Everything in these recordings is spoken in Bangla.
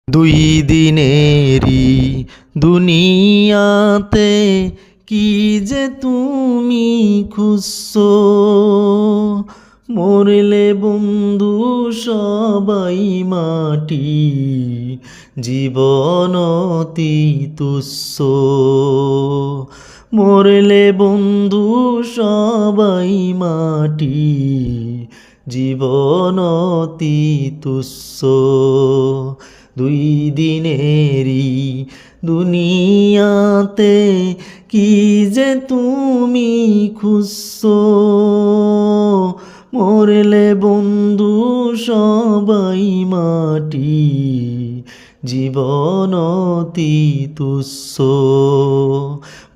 দুই দিনেরই দুনিয়াতে কি যে তুমি খুঁজছো, মরলে বন্ধু সবাই মাটি, জীবন অতি তুচ্ছ। মরলে বন্ধু সবাই মাটি, জীবন অতি তুচ্ছ। দুই দিনেরই দুনিয়াতে কি যে তুমি খুঁজছো, মরলে বন্ধু সবাই মাটি, জীবন অতি তুচ্ছ।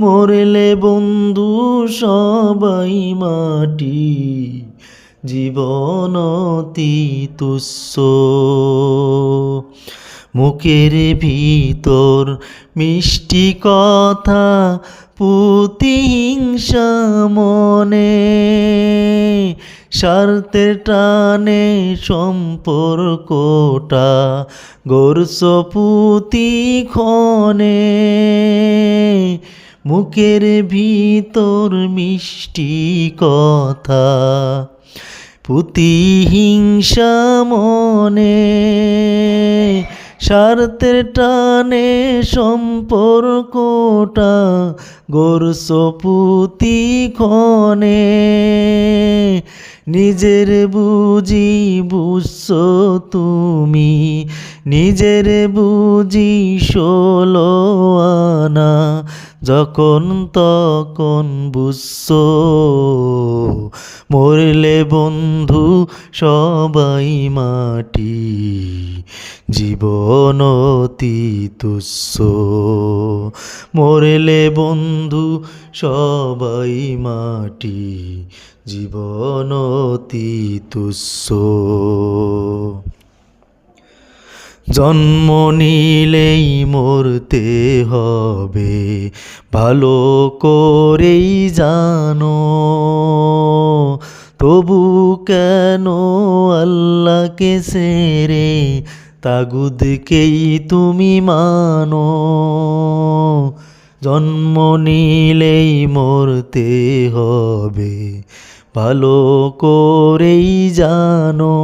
মরলে বন্ধু সবাই মাটি, জীবন অতি তুচ্ছ। মুখের ভিতর মিষ্টি কথা, প্রতিহিংসা মনে, স্বার্থের টানে সম্পর্কটা গড়ছ প্রতিক্ষণে। মুখের ভিতর মিষ্টি কথা, প্রতিহিংসা মনে, স্বার্থের টানে সম্পর্কটা গড়ছ প্রতিক্ষণে। নিজের বুঝি বুঝছো তুমি, নিজের বুঝি ষোলো আনা, যখন তখন বুঝছো, মরলে বন্ধু সবাই মাটি, জীবন অতি তুচ্ছ। মরলে বন্ধু সবাই মাটি, জীবন অতি তুচ্ছ। জন্ম নিলেই মরতে হবে, ভালো করেই জানো, তবু কেন আল্লাহকে ছেড়ে তাগুদকেই তুমি মানো। জন্ম নিলেই মরতে হবে, ভালো করেই জানো,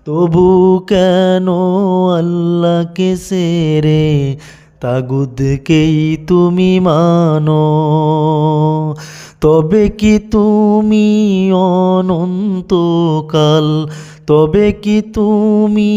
তবু কেন আল্লাহকে ছেড়ে তাগুদকেই তুমি মানো। তবে কি তুমি অনন্তকাল, তবে কি তুমি